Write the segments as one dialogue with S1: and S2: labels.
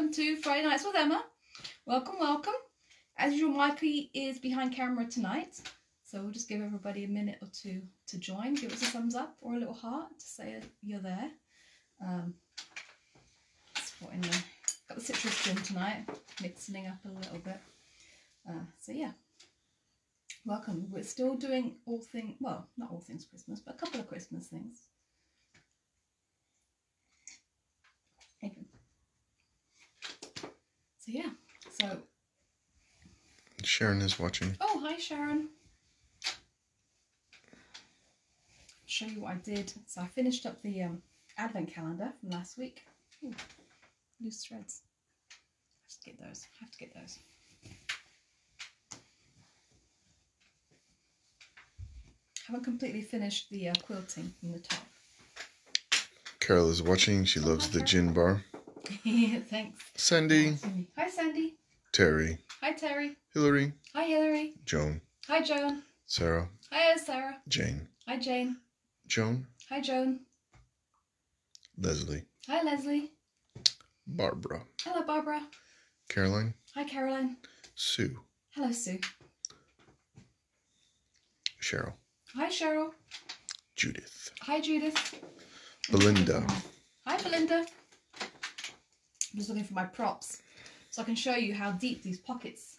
S1: welcome to Friday Nights with Emma. Welcome, welcome. As usual, Mikey is behind camera tonight, so we'll just give everybody a minute or two to join. Give us a thumbs up or a little heart to say you're there. Got the citrus gin tonight, mixing up a little bit. So yeah, welcome. We're still doing all things, well, not all things Christmas, but a couple of Christmas things. Okay. So yeah, so
S2: Sharon is watching.
S1: Oh, hi Sharon. Show you what I did. So I finished up the advent calendar from last week. Ooh, loose threads. Have to get those. Haven't completely finished the quilting from the top.
S2: Carol is watching. She loves the gin bar.
S1: Thanks.
S2: Sandy.
S1: Hi Sandy.
S2: Terry.
S1: Hi Terry.
S2: Hillary.
S1: Hi Hillary.
S2: Joan.
S1: Hi Joan.
S2: Sarah.
S1: Hi Sarah.
S2: Jane.
S1: Hi Jane.
S2: Joan.
S1: Hi Joan.
S2: Leslie.
S1: Hi Leslie.
S2: Barbara.
S1: Hello Barbara.
S2: Caroline.
S1: Hi Caroline.
S2: Sue.
S1: Hello Sue.
S2: Cheryl.
S1: Hi Cheryl.
S2: Judith.
S1: Hi Judith.
S2: Belinda.
S1: Hi Belinda. I'm just looking for my props so I can show you how deep these pockets,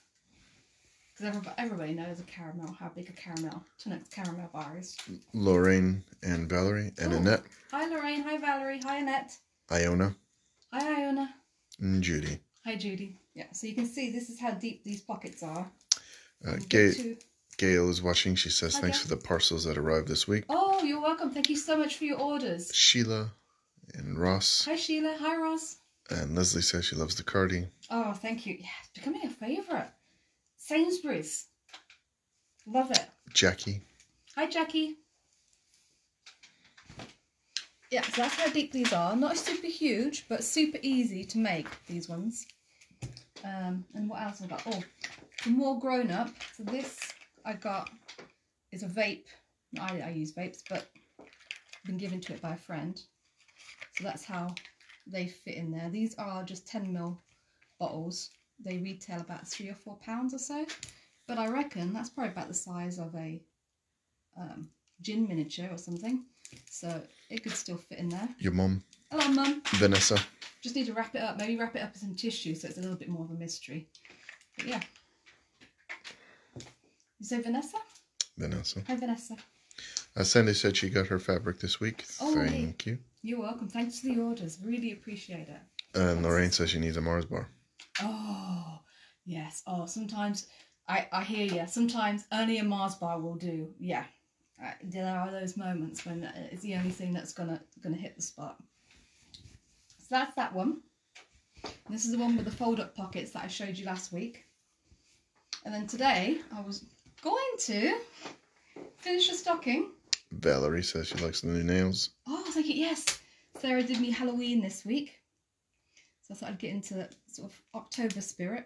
S1: because everybody knows how big a caramel bar is.
S2: Lorraine and Valerie and Annette.
S1: Hi Lorraine. Hi Valerie. Hi Annette.
S2: Iona.
S1: Hi Iona.
S2: And Judy.
S1: Hi Judy. Yeah, so you can see this is how deep these pockets are.
S2: Gail is watching. She says
S1: Hi,
S2: thanks
S1: Gail.
S2: for the parcels that arrived this week.
S1: Oh, you're welcome. Thank you so much for your orders.
S2: Sheila and Ross.
S1: Hi Sheila. Hi Ross.
S2: And Leslie says she loves the cardi.
S1: Oh, thank you. Yeah, it's becoming a favourite. Sainsbury's. Love it.
S2: Jackie.
S1: Hi Jackie. Yeah, so that's how deep these are. Not super huge, but super easy to make, these ones. And what else have I got? Oh, for more grown up. So this I got is a vape. I use vapes, but I've been given to it by a friend. So that's how they fit in there. These are just 10ml bottles. They retail about £3 or £4 or so. But I reckon that's probably about the size of a gin miniature or something. So it could still fit in there.
S2: Your mum.
S1: Hello, Mum.
S2: Vanessa.
S1: Just need to wrap it up. Maybe wrap it up in some tissue so it's a little bit more of a mystery. But yeah. You say Vanessa?
S2: Vanessa.
S1: Hi, Vanessa.
S2: Sandy said she got her fabric this week.
S1: Oh,
S2: Thank you.
S1: You're welcome. Thanks for the orders. Really appreciate it.
S2: And Lorraine says she needs a Mars bar.
S1: Oh, yes. Oh, sometimes, I hear you. Sometimes only a Mars bar will do. Yeah. There are those moments when it's the only thing that's gonna hit the spot. So that's that one. And this is the one with the fold-up pockets that I showed you last week. And then today I was going to finish a stocking.
S2: Valerie says she likes the new nails.
S1: Oh, thank you. Yes, Sarah did me Halloween this week, so I thought I'd get into that sort of October spirit.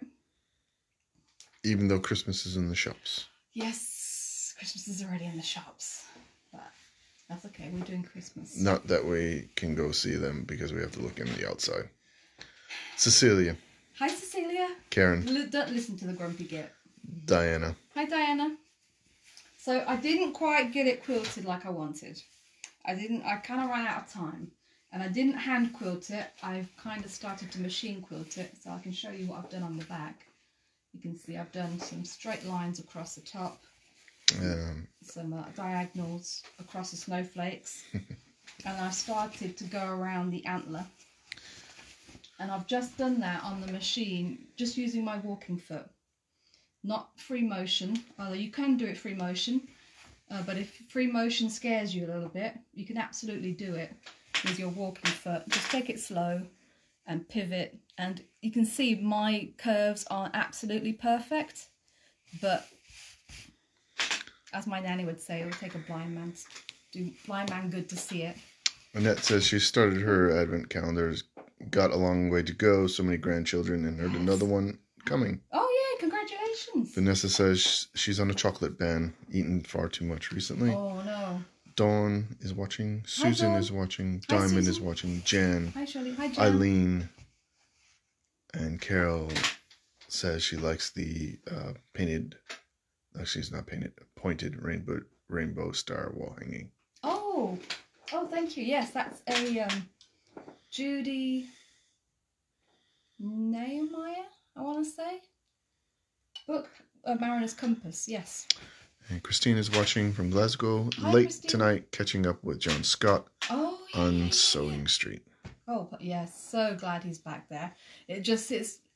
S2: Even though Christmas is in the shops.
S1: Yes, Christmas is already in the shops, but that's okay. We're doing Christmas.
S2: Not that we can go see them because we have to look in the outside. Cecilia.
S1: Hi, Cecilia.
S2: Karen.
S1: Don't listen to the grumpy git.
S2: Diana.
S1: Hi, Diana. So I didn't quite get it quilted like I wanted. I kind of ran out of time. And I didn't hand quilt it. I've kind of started to machine quilt it. So I can show you what I've done on the back. You can see I've done some straight lines across the top. Some diagonals across the snowflakes. And I started to go around the antler. And I've just done that on the machine, just using my walking foot. Not free motion, although you can do it free motion. But if free motion scares you a little bit, you can absolutely do it with your walking foot. Just take it slow and pivot. And you can see my curves aren't absolutely perfect. But as my nanny would say, it'll take a blind man good to see it.
S2: Annette says she started her advent calendar, got a long way to go, so many grandchildren, and heard another one coming.
S1: Oh yeah, congratulations.
S2: Vanessa says she's on a chocolate ban, eaten far too much recently.
S1: Oh no.
S2: Dawn is watching, Susan is watching, Diamond is watching, Jan,
S1: Hi Shirley. Hi Jan.
S2: Eileen, And Carol says she likes the painted, actually it's not painted, pointed rainbow star wall hanging.
S1: Oh, thank you. Yes, that's a Judy Nehemiah, I want to say. Book, Mariner's Compass, yes.
S2: And Christine is watching from Glasgow.
S1: Hi,
S2: late
S1: Christine.
S2: Tonight, catching up with John Scott on Sewing Street.
S1: Oh, yes, so glad he's back there.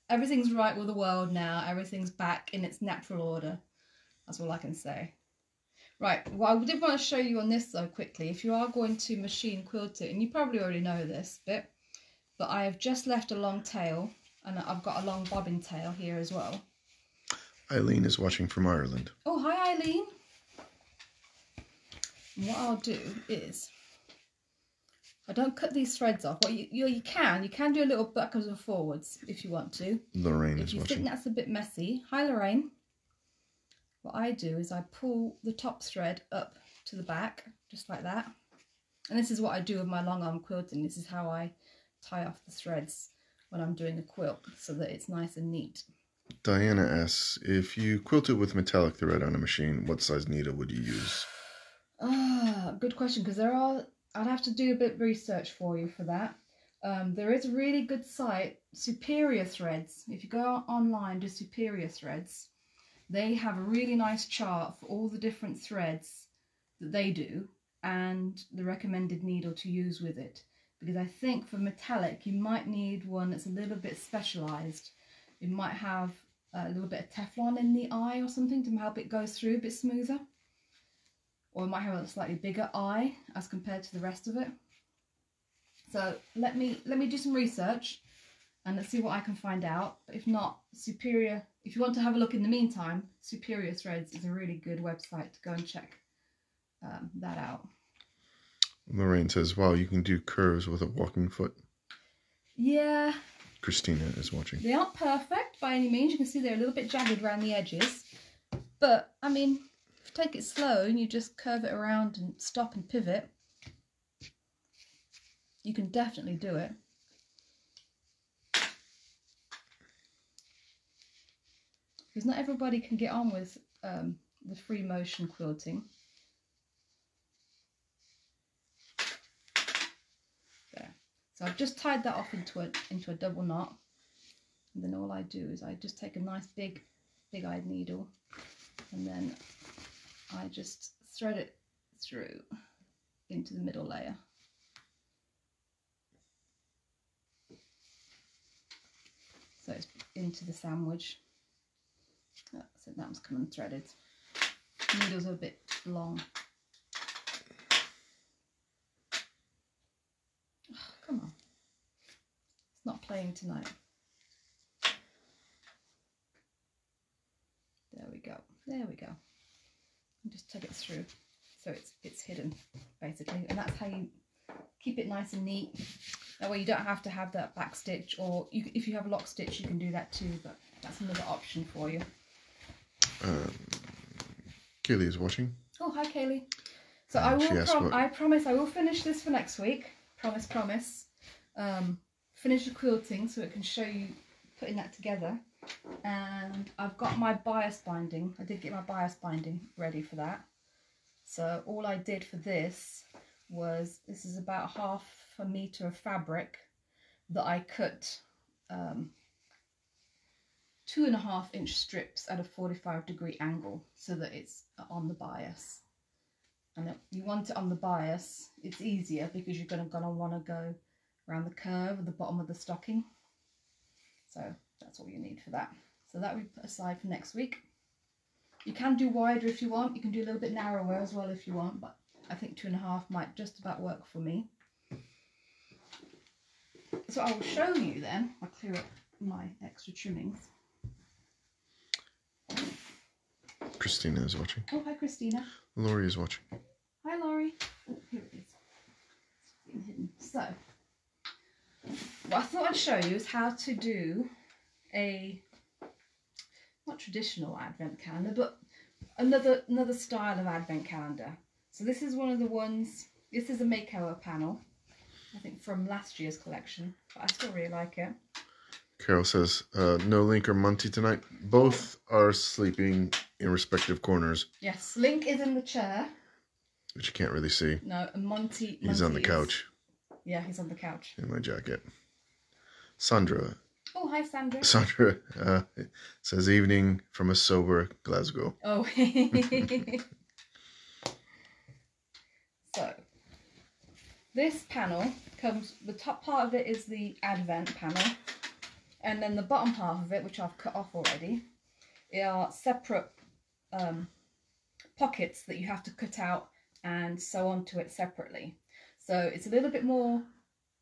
S1: Everything's right with the world now. Everything's back in its natural order. That's all I can say. Right, well, I did want to show you on this, though, quickly. If you are going to machine quilt it, and you probably already know this bit, but I have just left a long tail, and I've got a long bobbin tail here as well.
S2: Eileen is watching from Ireland.
S1: Oh, hi, Eileen. And what I'll do is, I don't cut these threads off. Well, you can do a little backwards and forwards if you want to.
S2: Lorraine is
S1: If you
S2: watching.
S1: think that's a bit messy. Hi, Lorraine. What I do is I pull the top thread up to the back, just like that. And this is what I do with my long arm quilting. This is how I tie off the threads when I'm doing a quilt, so that it's nice and neat.
S2: Diana asks, if you quilted with metallic thread on a machine, what size needle would you use?
S1: Good question, because I'd have to do a bit of research for you for that. There is a really good site, Superior Threads. If you go online to Superior Threads, they have a really nice chart for all the different threads that they do and the recommended needle to use with it. Because I think for metallic, you might need one that's a little bit specialised. It might have a little bit of Teflon in the eye or something to help it go through a bit smoother. Or it might have a slightly bigger eye as compared to the rest of it. So let me do some research and let's see what I can find out. But if not, Superior, if you want to have a look in the meantime, Superior Threads is a really good website to go and check that out.
S2: Lorraine says, wow, you can do curves with a walking foot.
S1: Yeah.
S2: Christina is watching.
S1: They aren't perfect by any means. You can see they're a little bit jagged around the edges. But, I mean, if you take it slow and you just curve it around and stop and pivot, you can definitely do it. Because not everybody can get on with the free motion quilting. There. So I've just tied that off into a double knot. And then all I do is I just take a nice big-eyed needle and then I just thread it through into the middle layer. So it's into the sandwich. Oh, so that was come unthreaded. Needles are a bit long. Oh, come on. It's not playing tonight. There we go. There we go. And just tug it through so it's hidden basically, and that's how you keep it nice and neat. That way you don't have to have that back stitch, or if you have a lock stitch you can do that too, but that's another option for you.
S2: Kaylee is watching.
S1: Oh, hi Kaylee. So I promise I will finish this for next week. Promise. Finish the quilting so it can show you putting that together. And I've got my bias binding. I did get my bias binding ready for that. So all I did for this was, this is about 1/2 meter of fabric that I cut 2.5-inch strips at a 45-degree angle so that it's on the bias. And if you want it on the bias, it's easier because you're gonna want to go around the curve at the bottom of the stocking. So that's all you need for that. So that we put aside for next week. You can do wider if you want. You can do a little bit narrower as well if you want, but I think 2.5 might just about work for me. So I will show you then. I'll clear up my extra trimmings.
S2: Christina is watching.
S1: Oh, hi Christina.
S2: Laurie is watching.
S1: Hi Laurie. Oh, here it is. It's been hidden. So, what I thought I'd show you is how to do a, not traditional advent calendar, but another style of advent calendar. So this is one of the ones, this is a makeover panel, I think from last year's collection, but I still really like it.
S2: Carol says, no Link or Monty tonight. Both are sleeping in respective corners.
S1: Yes, Link is in the chair.
S2: Which you can't really see.
S1: No, and Monty
S2: He's on the couch.
S1: Yeah, he's on the couch.
S2: In my jacket. Sandra.
S1: Oh, hi, Sandra.
S2: Sandra says, evening from a sober Glasgow.
S1: Oh. So, this panel comes, the top part of it is the Advent panel. And then the bottom half of it, which I've cut off already, are separate pockets that you have to cut out and sew onto it separately. So it's a little bit more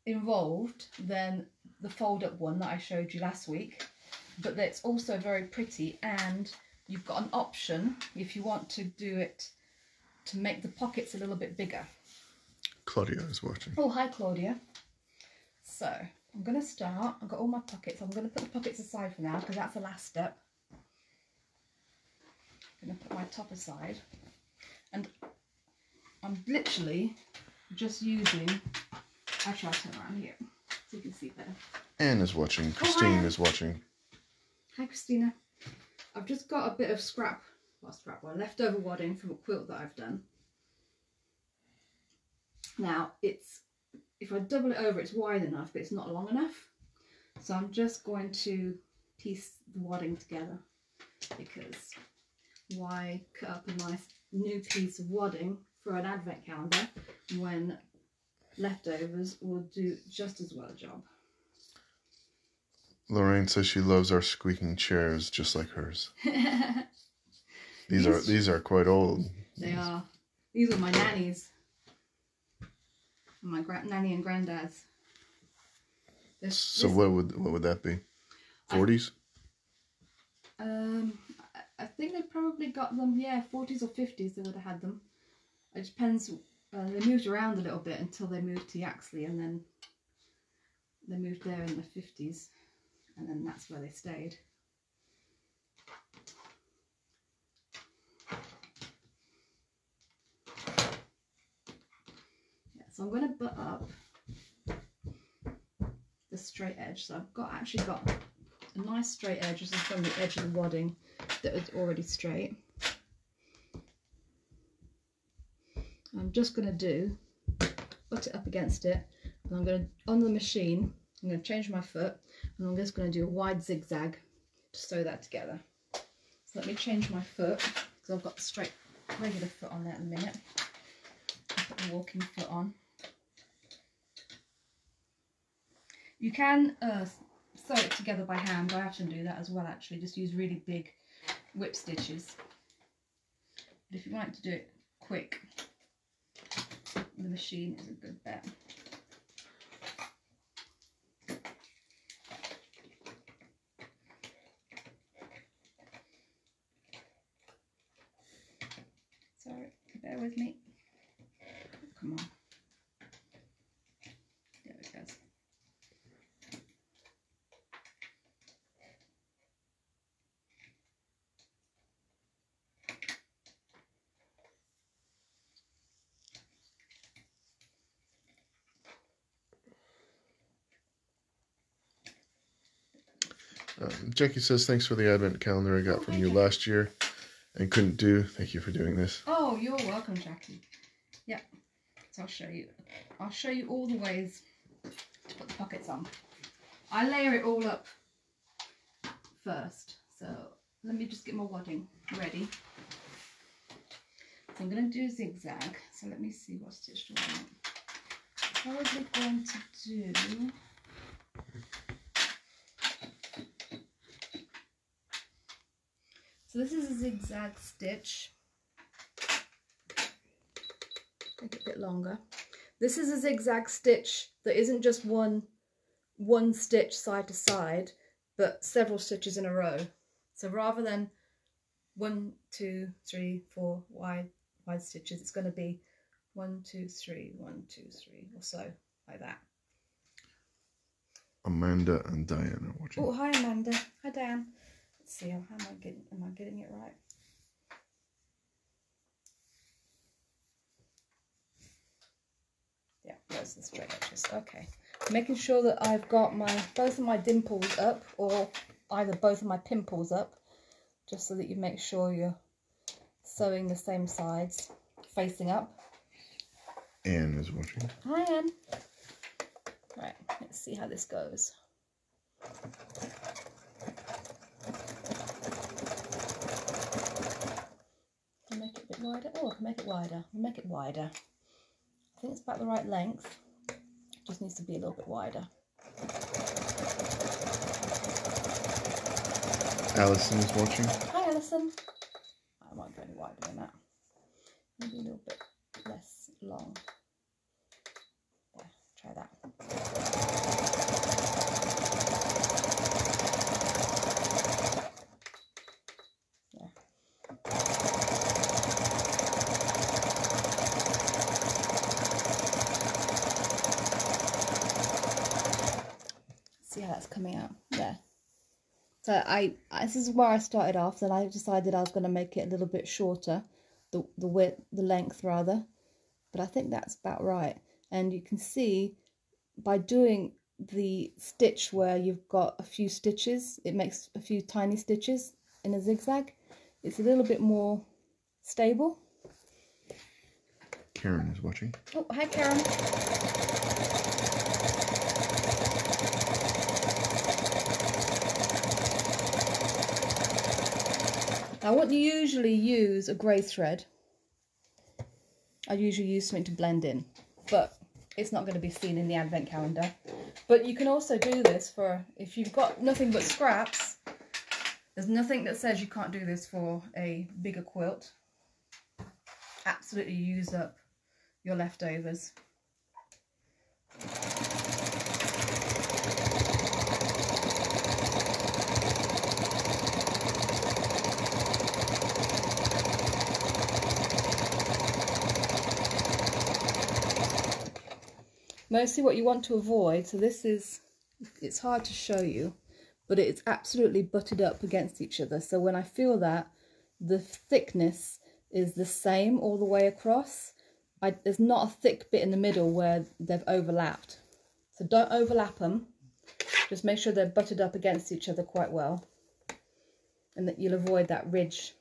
S1: involved than the fold-up one that I showed you last week, but it's also very pretty, and you've got an option if you want to do it to make the pockets a little bit bigger.
S2: Claudia is watching.
S1: Oh, hi Claudia. So I'm going to start. I've got all my pockets. I'm going to put the pockets aside for now because that's the last step. I'm going to put my top aside, and I'm literally just using, actually I'll turn around here so you can see better.
S2: Anne is watching. Christine is watching.
S1: Hi Christina. I've just got a bit of leftover wadding from a quilt that I've done. Now it's, if I double it over, it's wide enough, but it's not long enough. So I'm just going to piece the wadding together, because why cut up a nice new piece of wadding for an advent calendar when leftovers will do just as well a job.
S2: Lorraine says she loves our squeaking chairs just like hers. These are quite old.
S1: They are. These are my nannies. My nanny and granddad's.
S2: What would that be? 40s?
S1: I think they probably got them, yeah, 40s or 50s they would have had them. It depends. They moved around a little bit until they moved to Yaxley, and then they moved there in the 50s, and then that's where they stayed. So I'm going to butt up the straight edge. So I've actually got a nice straight edge. This is from the edge of the wadding that was already straight. I'm just going to butt it up against it, and I'm going to, on the machine, I'm going to change my foot, and I'm just going to do a wide zigzag to sew that together. So let me change my foot, because I've got the straight regular foot on there at the minute. I'll put the walking foot on. You can sew it together by hand. I often do that as well, actually. Just use really big whip stitches. But if you like to do it quick, the machine is a good bet. Sorry, bear with me. Come on. There it goes.
S2: Jackie says, thanks for the advent calendar I got from you last year and couldn't do. Thank you for doing this.
S1: Oh, you're welcome, Jackie. Yeah, so I'll show you. I'll show you all the ways to put the pockets on. I layer it all up first. So let me just get my wadding ready. So I'm going to do zigzag. So let me see what stitch do I want. Probably going to do... So this is a zigzag stitch. Make it a bit longer. This is a zigzag stitch that isn't just one stitch side to side, but several stitches in a row. So rather than 1, 2, 3, 4 wide stitches, it's going to be 1, 2, 3, 1, 2, 3, or so, like that.
S2: Amanda and Diane are watching.
S1: Oh, hi Amanda. Hi Diane. Let's see, am I getting it right? Yeah, there's the straight edges. Okay, making sure that I've got both of my dimples up, or either both of my pimples up, just so that you make sure you're sewing the same sides facing up.
S2: Anne is watching.
S1: Hi, Anne. Right, let's see how this goes. Can I make it a bit wider? Oh, I can make it wider. I'll make it wider. I think it's about the right length. It just needs to be a little bit wider.
S2: Alison is watching.
S1: Hi, Alison. I won't go any wider than that. Maybe a little bit less long. Yeah, try that. Yeah. See how that's coming out there. So this is where I started off. Then I decided I was going to make it a little bit shorter, the length rather. But I think that's about right. And you can see by doing the stitch where you've got a few stitches, it makes a few tiny stitches in a zigzag. It's a little bit more stable.
S2: Karen is watching.
S1: Oh, hi, Karen. I wouldn't usually use a grey thread. I usually use something to blend in, but it's not going to be seen in the advent calendar. But you can also do this for, if you've got nothing but scraps, there's nothing that says you can't do this for a bigger quilt. Absolutely use up your leftovers. Mostly what you want to avoid, so this is, it's hard to show you, but it's absolutely butted up against each other. So when I feel that the thickness is the same all the way across, there's not a thick bit in the middle where they've overlapped. So don't overlap them, just make sure they're butted up against each other quite well, and that you'll avoid that ridge.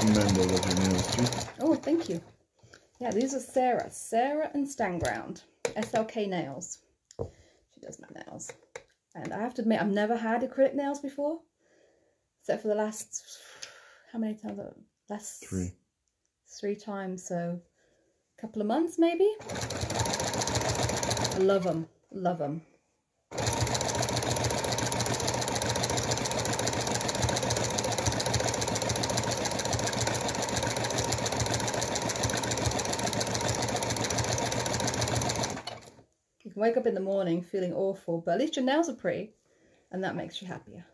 S2: Amanda loves your nails too.
S1: Oh, thank you. Yeah, these are Sarah and Stanground, SLK Nails. She does my nails. And I have to admit, I've never had acrylic nails before, except for the last, how many times? Last three times, so a couple of months maybe. I love them, love them. You can wake up in the morning feeling awful, but at least your nails are pretty, and that makes you happier.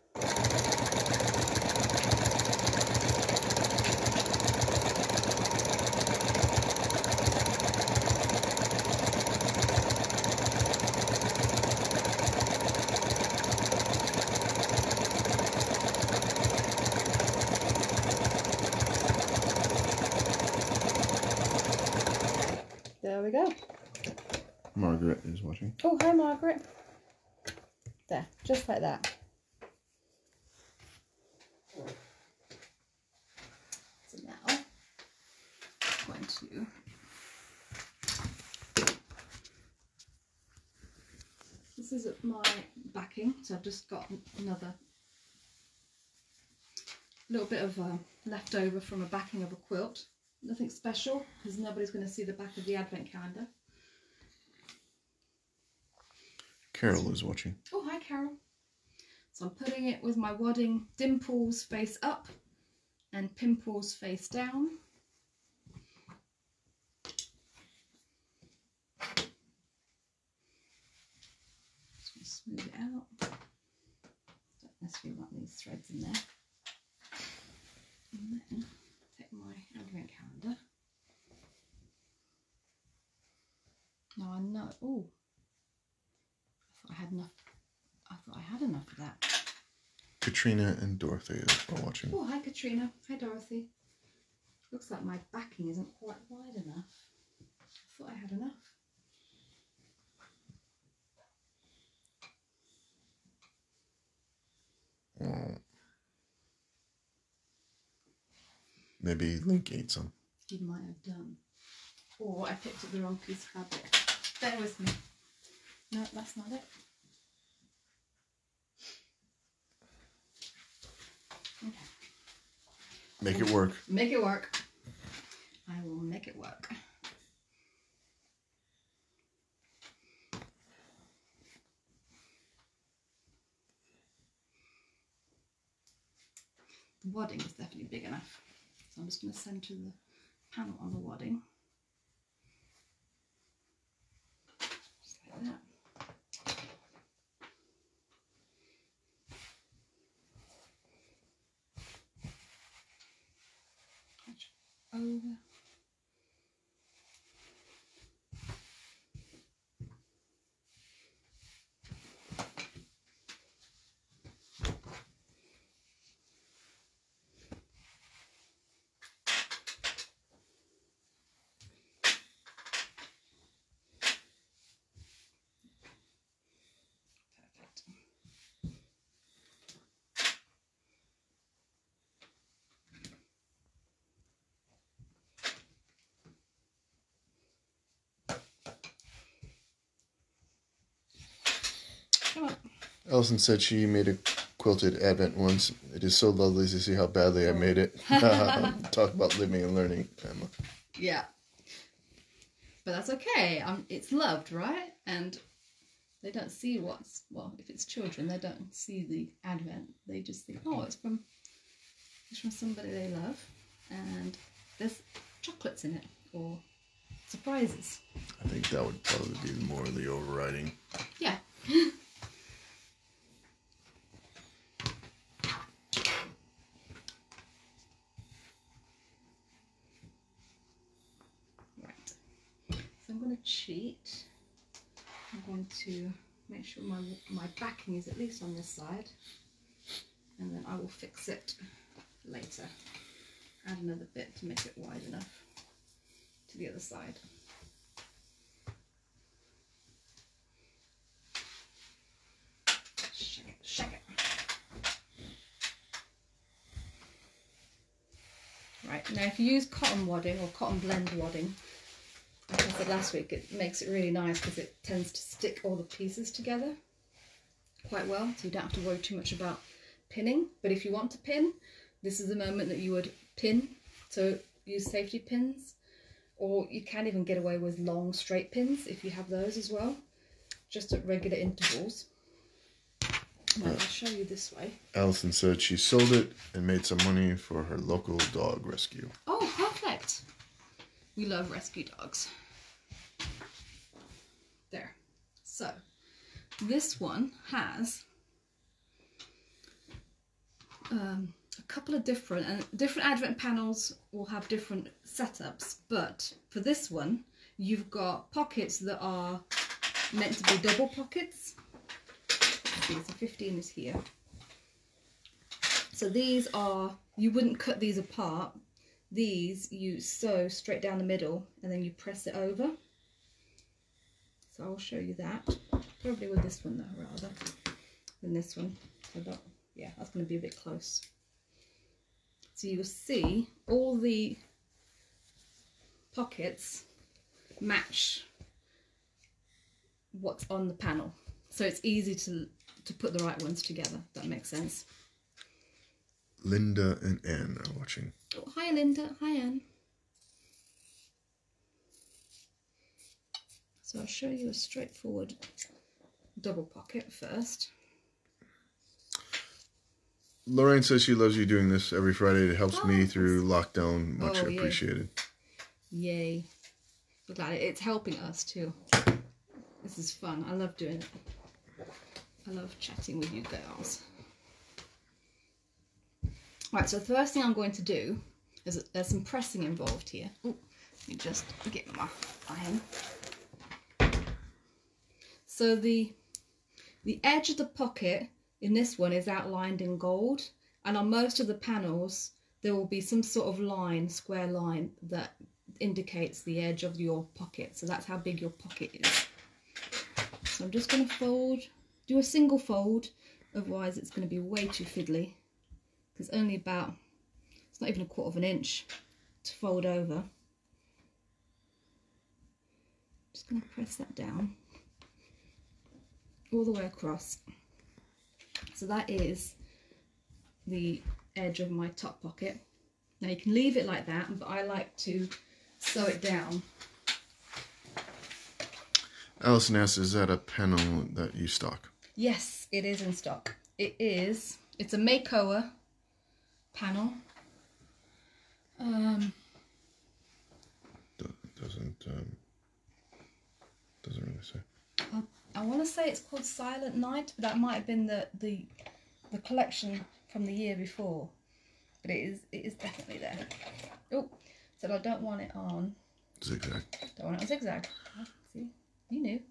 S1: There we go.
S2: Margaret is watching.
S1: Oh, hi, Margaret. There, just like that. So now I'm going to this is my backing, so I've just got another little bit of leftover from a backing of a quilt. Nothing special, because nobody's going to see the back of the advent calendar.
S2: Carol is watching.
S1: Oh, hi, Carol. So I'm putting it with my wadding dimples face up and pimples face down. Just going to smooth it out. Don't necessarily want these threads in there. And then take my advent calendar. Now I know. Oh, I had enough. I thought I had enough of that.
S2: Katrina and Dorothy are watching.
S1: Oh, hi Katrina. Hi Dorothy. Looks like my backing isn't quite wide enough. I thought I had enough.
S2: Maybe Link ate some.
S1: He might have done. Or I picked up the wrong piece of fabric. Bear with me. No, that's not it. Okay.
S2: Make it work.
S1: Make it work. I will make it work. The wadding is definitely big enough. So I'm just going to center the panel on the wadding. Just like that. Over. Perfect. Come on.
S2: Alison said she made a quilted advent once. It is so lovely to see how badly I made it. Talk about living and learning, Emma.
S1: Yeah. But that's okay. It's loved, right? And they don't see well, if it's children, they don't see the advent. They just think, oh, it's from somebody they love. And there's chocolates in it or surprises.
S2: I think that would probably be more of the overriding.
S1: Yeah. Right. So I'm going to cheat. I'm going to make sure my backing is at least on this side. And then I will fix it later. Add another bit to make it wide enough to the other side. Shake it. Right, now if you use cotton wadding or cotton blend wadding, like I said last week, it makes it really nice because it tends to stick all the pieces together quite well, so you don't have to worry too much about pinning. But if you want to pin, this is the moment that you would pin, so use safety pins, or you can even get away with long straight pins if you have those as well, just at regular intervals. Well, I'll show you this way.
S2: Alison said she sold it and made some money for her local dog rescue.
S1: Oh, perfect. We love rescue dogs. There. So, this one has a couple of different advent panels will have different setups, but for this one, you've got pockets that are meant to be double pockets. So 15 is here. So these are, you wouldn't cut these apart. These you sew straight down the middle and then you press it over. So I'll show you that. Probably with this one though, rather than this one. So that, yeah, that's going to be a bit close. So you'll see all the pockets match what's on the panel. So it's easy to put the right ones together, if that makes sense.
S2: Linda and Anne are watching.
S1: Oh, hi Linda, hi Anne. So I'll show you a straightforward double pocket first.
S2: Lorraine says she loves you doing this every Friday. It helps me through lockdown. Much appreciated.
S1: Yay. Look at it. It's helping us too. This is fun. I love doing it. I love chatting with you girls. Right, so the first thing I'm going to do is there's some pressing involved here. Ooh, let me just get my iron. So the edge of the pocket in this one is outlined in gold, and on most of the panels there will be some sort of line, square line, that indicates the edge of your pocket. So that's how big your pocket is. So I'm just going to do a single fold, otherwise it's going to be way too fiddly, because only about It's not even 1/4 inch to fold over. Just going to press that down all the way across. So that is the edge of my top pocket. Now you can leave it like that, but I like to sew it down.
S2: Alison asks, is that a panel that you stock?
S1: Yes, it is in stock. It is. It's a Makeover panel.
S2: Doesn't really say.
S1: I want to say it's called Silent Night, but that might have been the collection from the year before. But it is definitely there. Oh, so I don't want it on
S2: Zigzag.
S1: Don't want it on zigzag. Oh, see, you knew.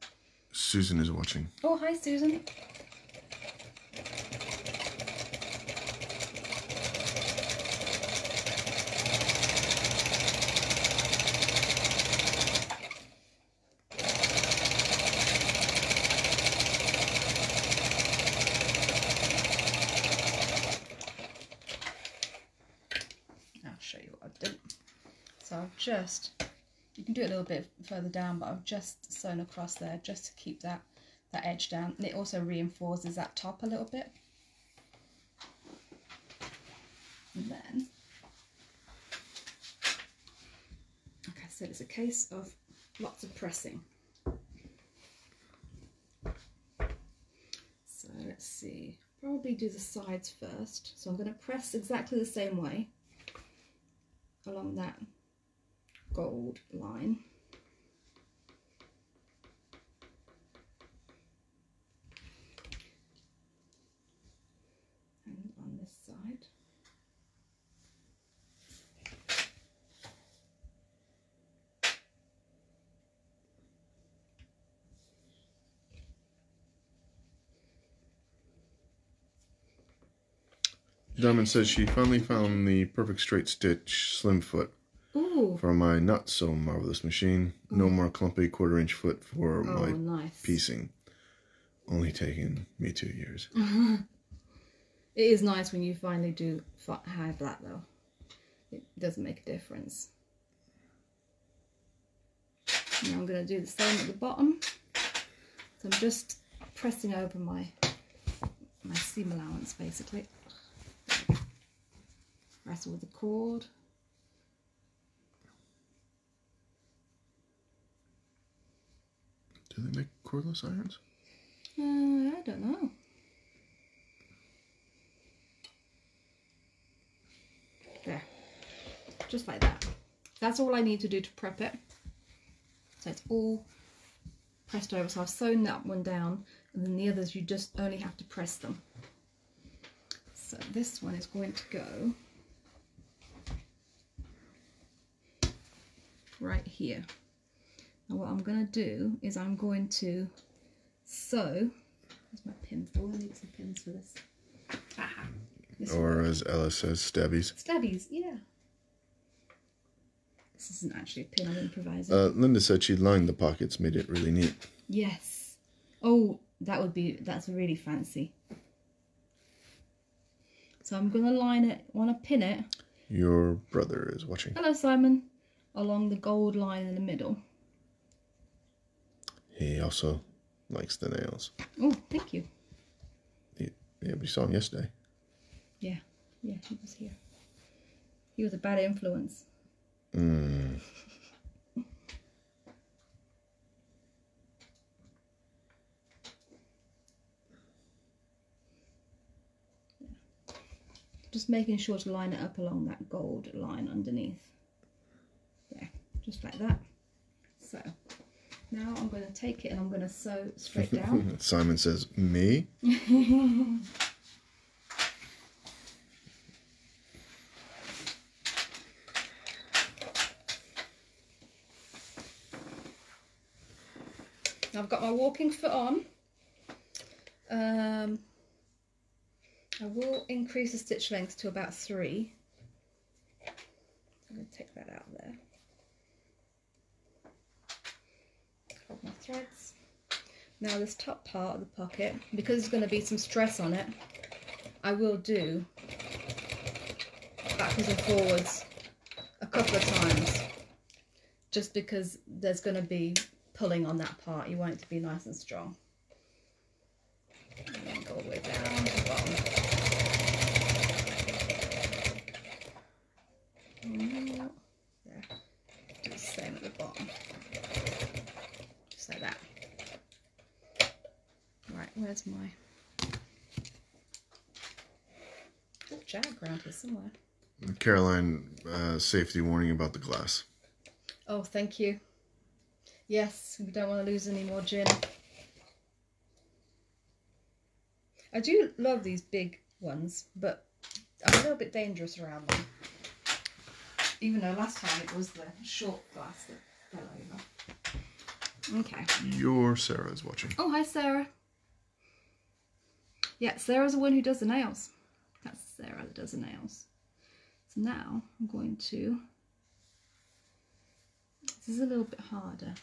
S2: Susan is watching.
S1: Oh, hi, Susan. I'll show you what I've done. So I've just, you can do it a little bit further down, but I've just sewn across there just to keep that edge down. And it also reinforces that top a little bit. And then, like I said, it's a case of lots of pressing. So let's see, probably do the sides first. So I'm going to press exactly the same way along that gold line. And on this side.
S2: Diamond says she finally found the perfect straight stitch slim foot.
S1: Ooh.
S2: For my not so marvelous machine. No more clumpy 1/4 inch foot for my
S1: nice.
S2: piecing. Only taken me 2 years.
S1: It is nice when you finally do have that though. It does make a difference. Now I'm going to do the same at the bottom. So I'm just pressing over my seam allowance basically. Wrestle with the cord.
S2: Do they make cordless irons?
S1: I don't know. There. Just like that. That's all I need to do to prep it. So it's all pressed over. So I've sewn that one down, and then the others you just only have to press them. So this one is going to go right here. Now what I'm going to do is I'm going to sew. Where's my pin for? I need some pins for this. Aha.
S2: Or as Ella says, stabbies.
S1: Stabbies, yeah. This isn't actually a pin, I'm improvising.
S2: Linda said she lined the pockets, made it really neat.
S1: Yes. Oh, that's really fancy. So I'm going to line it, want to pin it.
S2: Your brother is watching.
S1: Hello, Simon. Along the gold line in the middle.
S2: He also likes the nails.
S1: Oh, thank you.
S2: Yeah, we saw him yesterday.
S1: Yeah, he was here. He was a bad influence.
S2: Mm.
S1: Just making sure to line it up along that gold line underneath. There, just like that. So now I'm going to take it and I'm going to sew straight down.
S2: Simon says, me?
S1: I've got my walking foot on. I will increase the stitch length to about 3. I'm going to take that out there. Hold my threads. Now this top part of the pocket, because there's going to be some stress on it, I will do about backwards and forwards a couple of times, just because there's going to be pulling on that part. You want it to be nice and strong. And then go all the way down to the bottom. There. Do the same at the bottom. Just like that. Right, where's my jag around here somewhere?
S2: Caroline, safety warning about the glass.
S1: Oh, thank you. Yes, we don't want to lose any more gin. I do love these big ones, but I'm a little bit dangerous around them. Even though last time it was the short glass that fell over. Okay.
S2: Your Sarah is watching.
S1: Oh, hi, Sarah. Yeah, Sarah's the one who does the nails. That's Sarah that does the nails. So now I'm going to... This is a little bit harder.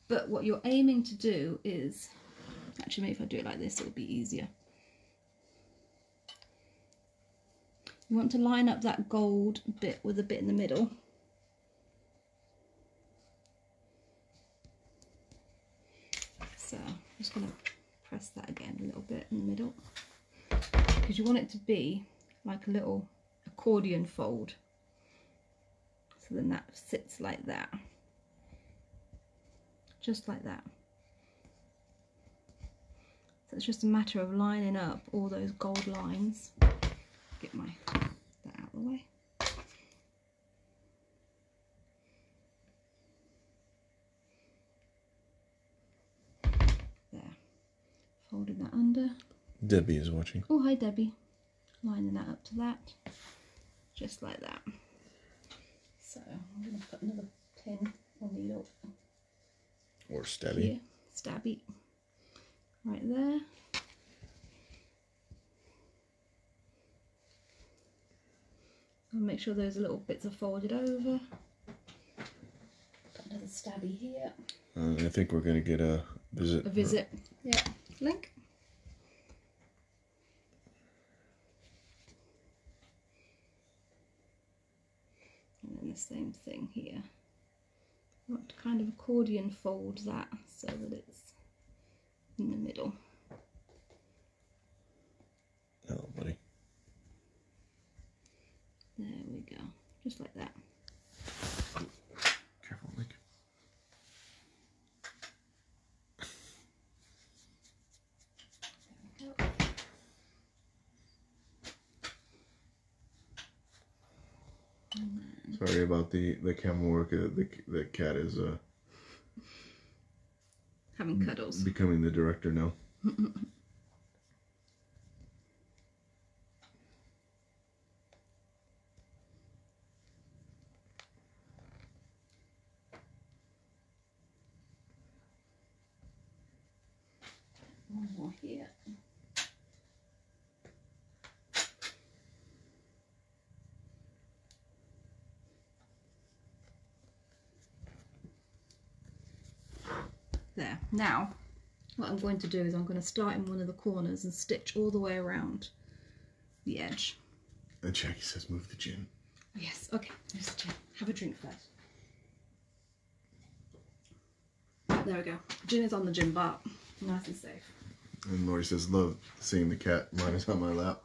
S1: But what you're aiming to do is... Actually, maybe if I do it like this, it'll be easier. You want to line up that gold bit with a bit in the middle. So I'm just going to press that again a little bit in the middle, because you want it to be like a little accordion fold. So then that sits like that, just like that. So it's just a matter of lining up all those gold lines. Get that out of the way. There. Folding that under.
S2: Debbie is watching.
S1: Oh, hi Debbie. Lining that up to that. Just like that. So I'm going to put another pin or needle.
S2: Or stabby.
S1: Here. Stabby. Right there. I'll make sure those little bits are folded over. Put another stabby here.
S2: I think we're going to get a visit.
S1: A visit. Yeah. Link. And then the same thing here. I want to kind of accordion fold that so that it's in the middle.
S2: Hello, buddy.
S1: There we go. Just like that.
S2: Careful, Nick.
S1: There we go.
S2: Sorry about the camera work. The cat is
S1: Having cuddles.
S2: becoming the director now.
S1: One more here. There. Now, what I'm going to do is I'm going to start in one of the corners and stitch all the way around the edge.
S2: And Jackie says, move the gin.
S1: Yes, okay. There's the gin. Have a drink first. There we go. Gin is on the gin bar. Nice and safe.
S2: And Lori says, love seeing the cat. Mine is on my lap.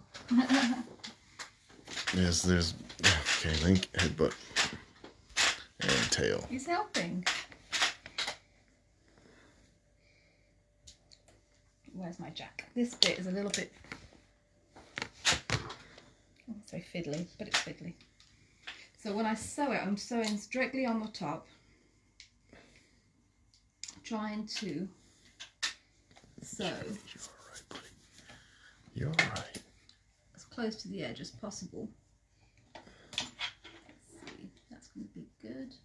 S2: Yes, there's... Okay, link, headbutt, and tail.
S1: He's helping. Where's my jack? This bit is a little bit... I won't say fiddly, but it's fiddly. So when I sew it, I'm sewing directly on the top. Trying to sew...
S2: You're alright, buddy. You're alright.
S1: As close to the edge as possible. Let's see, that's going to be good.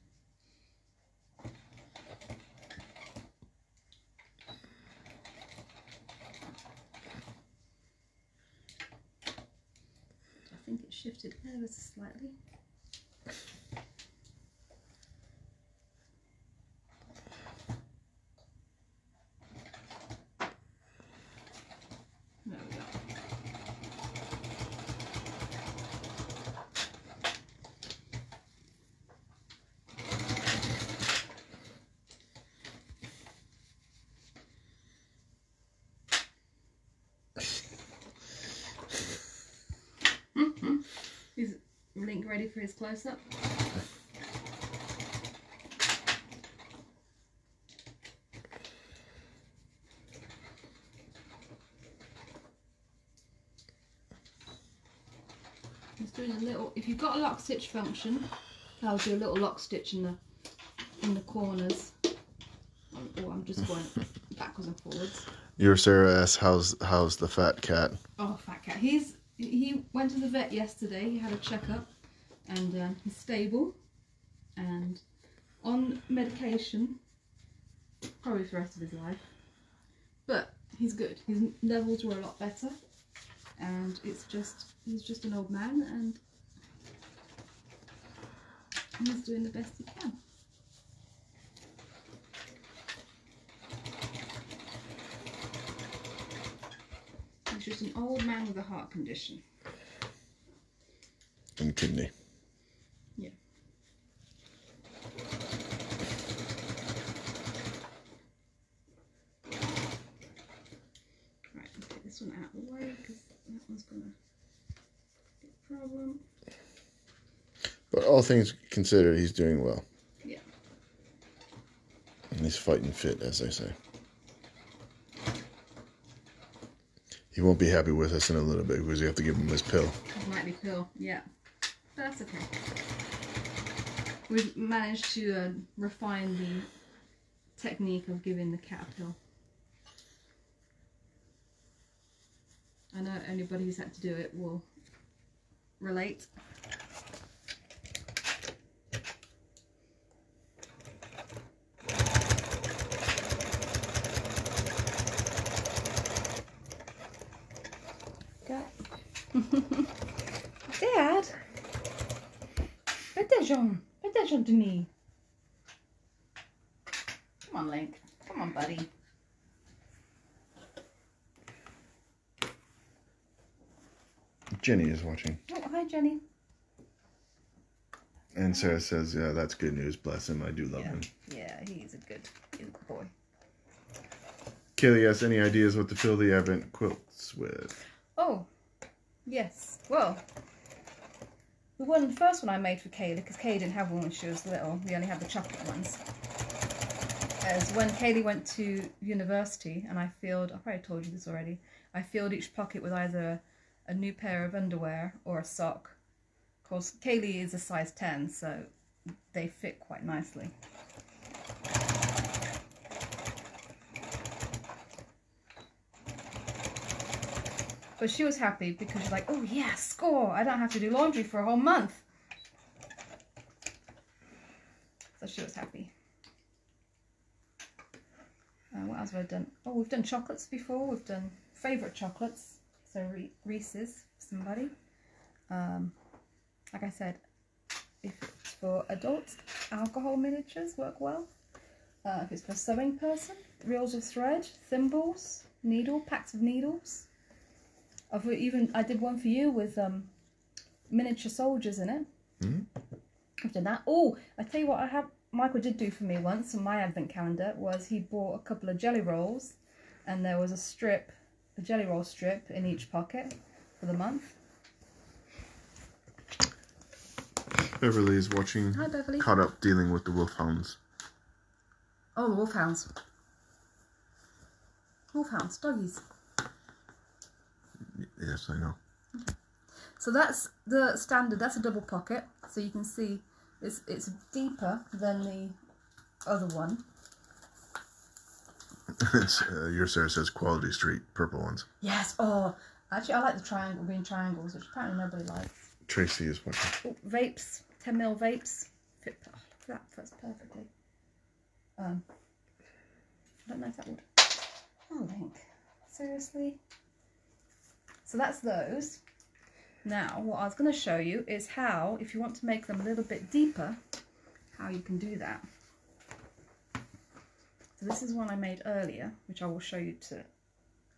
S1: I think it shifted ever so slightly. There we go. ready for his close-up. He's doing a little, if you've got a lock stitch function, I'll do a little lock stitch in the corners. Oh, I'm just going backwards and forwards.
S2: Your Sarah asks, how's the fat cat?
S1: Oh, fat cat. He went to the vet yesterday. He had a checkup, and he's stable and on medication, probably for the rest of his life. But he's good. His levels were a lot better, and he's just an old man, and he's doing the best he can. He's just an old man with a heart condition.
S2: And kidney.
S1: Yeah. Right, I'll take this one out of the way because that one's gonna be a problem.
S2: But all things considered, he's doing well.
S1: Yeah.
S2: And he's fighting fit, as they say. He won't be happy with us in a little bit because we have to give him his pill.
S1: His nightly pill, yeah. But that's okay. We've managed to refine the technique of giving the cat a pill. I know anybody who's had to do it will relate. Dad! Attention to me. Come on, Link. Come on, buddy.
S2: Jenny is watching.
S1: Oh, hi, Jenny.
S2: And Sarah says, yeah, that's good news. Bless him. I do love him.
S1: Yeah, he's a good boy.
S2: Kaylee asks, any ideas what to fill the Advent quilts with?
S1: Oh, yes. Well, the first one I made for Kaylee, because Kaylee didn't have one when she was little. We only had the chocolate ones. As when Kaylee went to university, and I probably told you this already, I filled each pocket with either a new pair of underwear or a sock. Of course, Kaylee is a size 10, so they fit quite nicely. But she was happy because she's like, oh yeah, score! I don't have to do laundry for a whole month. So she was happy. What else have I done? Oh, we've done chocolates before. We've done favourite chocolates. So Reese's for somebody. Like I said, if it's for adults, alcohol miniatures work well. If it's for a sewing person, reels of thread, thimbles, packs of needles. I did one for you with miniature soldiers in it.
S2: Mm-hmm.
S1: I've done that. Oh, I tell you what, Michael did do for me once on my advent calendar was he bought a couple of jelly rolls, and there was a jelly roll strip in each pocket for the month.
S2: Beverly is watching.
S1: Hi, Beverly.
S2: Caught up dealing with the wolfhounds.
S1: Oh, the wolfhounds. Wolfhounds, doggies.
S2: Yes, I know.
S1: Okay. So that's the standard. That's a double pocket. So you can see it's deeper than the other one.
S2: Your Sarah says Quality Street, purple ones.
S1: Yes. Oh, actually, I like the green triangles, which apparently nobody likes.
S2: Tracy is watching.
S1: Oh, vapes, 10mm vapes. Fit. Oh, look at that. Fits perfectly. I don't know if that would. Oh, Link. Seriously. So that's those. Now, what I was going to show you is how, if you want to make them a little bit deeper, how you can do that. So this is one I made earlier, which I will show you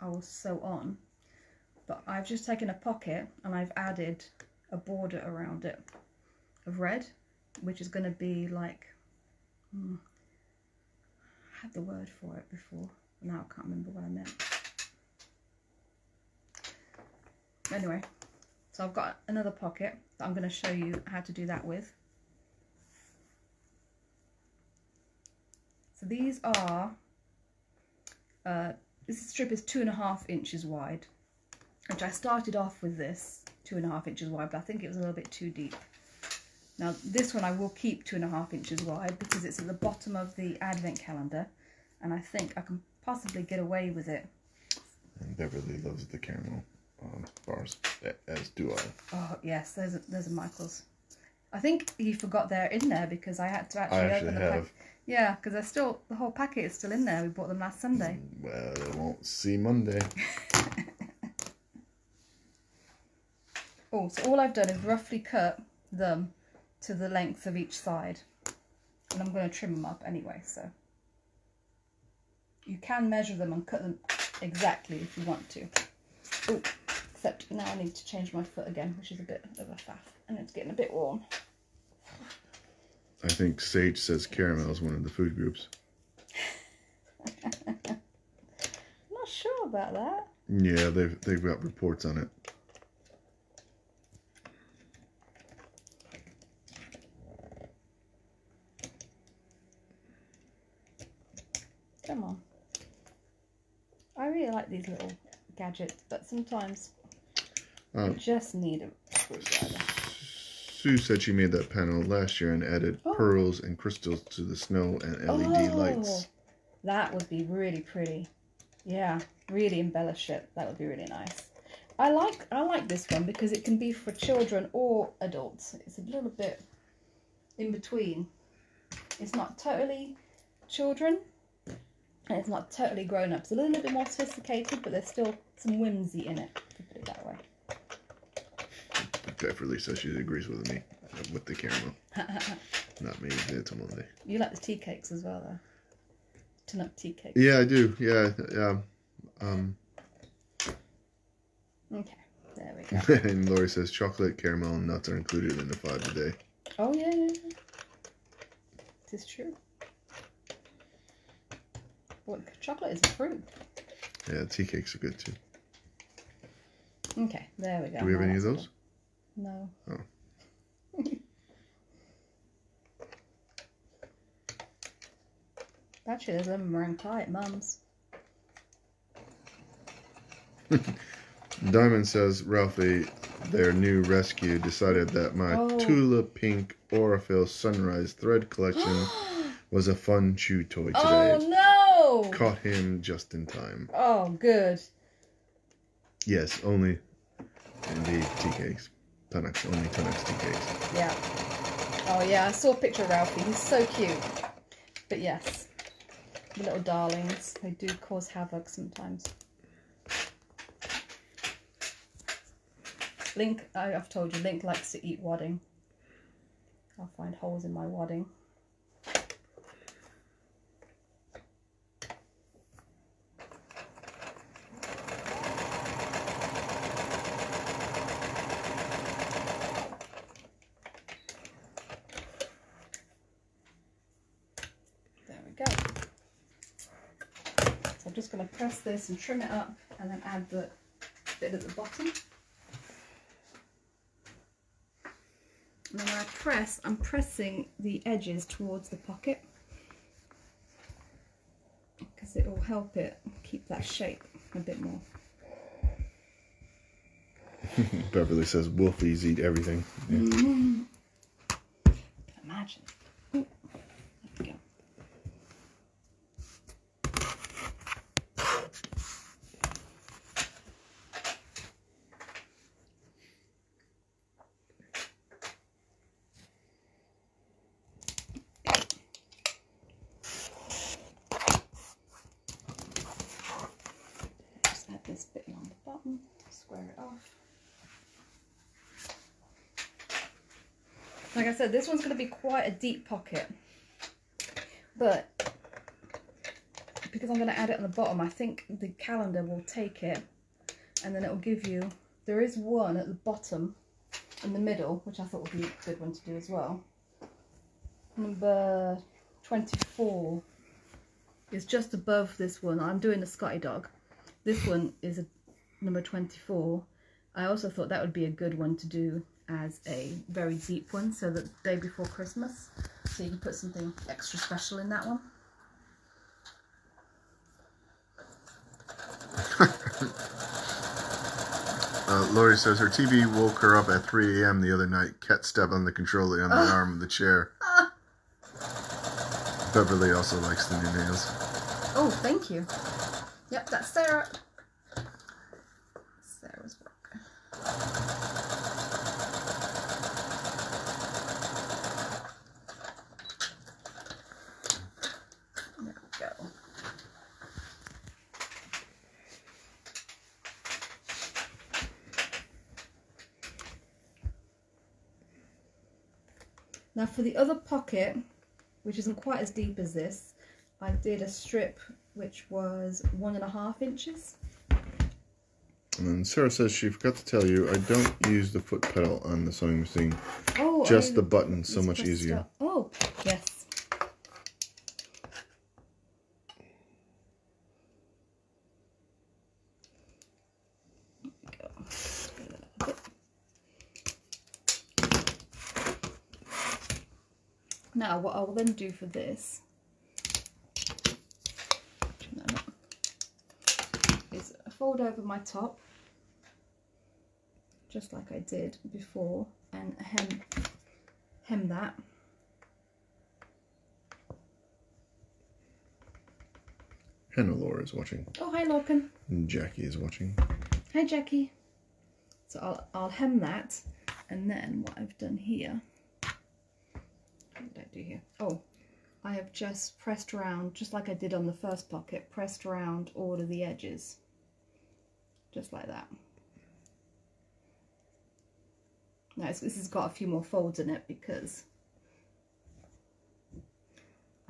S1: I will sew on. But I've just taken a pocket and I've added a border around it of red, which is going to be like, I had the word for it before, but now I can't remember what I meant. Anyway, So I've got another pocket that I'm going to show you how to do that with. So these are, this strip is 2.5 inches wide, which I started off with this 2.5 inches wide, but I think it was a little bit too deep. Now this one I will keep 2.5 inches wide because it's at the bottom of the advent calendar, and I think I can possibly get away with it.
S2: And Beverly loves the caramel bars, as do I.
S1: Oh yes, there's a Michael's. I think he forgot they're in there because I had to actually open the pack. Yeah, because they're still, the whole packet is still in there. We bought them last Sunday.
S2: Well, they won't see Monday.
S1: Oh, so all I've done is roughly cut them to the length of each side. And I'm going to trim them up anyway, so. You can measure them and cut them exactly if you want to. Oh, except now I need to change my foot again, which is a bit of a faff. And it's getting a bit warm.
S2: I think Sage says caramel is one of the food groups.
S1: I'm not sure about that.
S2: Yeah, they've got reports on it.
S1: Come on. I really like these little gadgets, but sometimes you just need a screwdriver.
S2: Sue said she made that panel last year and added pearls and crystals to the snow and LED lights.
S1: That would be really pretty. Yeah, really embellish it. That would be really nice. I like this one because it can be for children or adults. It's a little bit in between. It's not totally children and it's not totally grown up. It's a little bit more sophisticated, but there's still some whimsy in it, to put it that way.
S2: Beverly says she agrees with me with the caramel. Not me, it's Monday.
S1: You like the tea cakes as well, though. Tin-up tea cakes.
S2: Yeah, I do. Yeah.
S1: Okay, there we go.
S2: And Lori says chocolate, caramel, and nuts are included in the 5 a day.
S1: Oh yeah. It is true. Well, chocolate is a fruit.
S2: Yeah, tea cakes are good too.
S1: Okay, there we go.
S2: Do we have any of those?
S1: No.
S2: Oh.
S1: Actually, there's lemon meringue pie at Mum's.
S2: Diamond says, Ralphie, their new rescue, decided that my Tula Pink Aurifil Sunrise Thread collection was a fun chew toy today.
S1: Oh no!
S2: Caught him just in time.
S1: Oh, good.
S2: Yes, only indeed tea cakes. Only Tunnocks tea cakes.
S1: Yeah. Oh yeah, I saw a picture of Ralphie. He's so cute. But yes, the little darlings, they do cause havoc sometimes. Link, I've told you, Link likes to eat wadding. I'll find holes in my wadding. There we go. So I'm just going to press this and trim it up and then add the bit at the bottom. And then when I press, I'm pressing the edges towards the pocket because it will help it keep that shape a bit more.
S2: Beverly says wolfies eat everything. Yeah.
S1: Mm-hmm. Imagine. Ooh, there we go. Just add this bit along the bottom, square it off. Like I said, this one's going to be quite a deep pocket, but because I'm going to add it on the bottom, I think the calendar will take it, and then it will give you, there is one at the bottom in the middle, which I thought would be a good one to do as well. Number 24 is just above this one. I'm doing the Scotty dog. This one is a number 24, I also thought that would be a good one to do as a very deep one, so that the day before Christmas, so you can put something extra special in that one.
S2: Lori says her TV woke her up at 3 a.m. the other night. Cat stepped on the controller on the arm of the chair. Beverly also likes the new nails.
S1: Oh, thank you. Yep, that's Sarah. Sarah's work. There we go. Now for the other pocket, which isn't quite as deep as this, I did a strip which was 1.5 inches.
S2: And Sarah says she forgot to tell you, I don't use the foot pedal on the sewing machine.
S1: Oh,
S2: just the button, so much easier.
S1: Oh, yes. There we go. Now, what I will then do for this is fold over my top, just like I did before, and hem that.
S2: Hannah Laura is watching.
S1: Oh, hi, Lorcan.
S2: And Jackie is watching.
S1: Hi, Jackie. So I'll hem that, and then what I've done here. What did I do here? Oh, I have just pressed around, just like I did on the first pocket, pressed around all of the edges. Just like that. Now this has got a few more folds in it because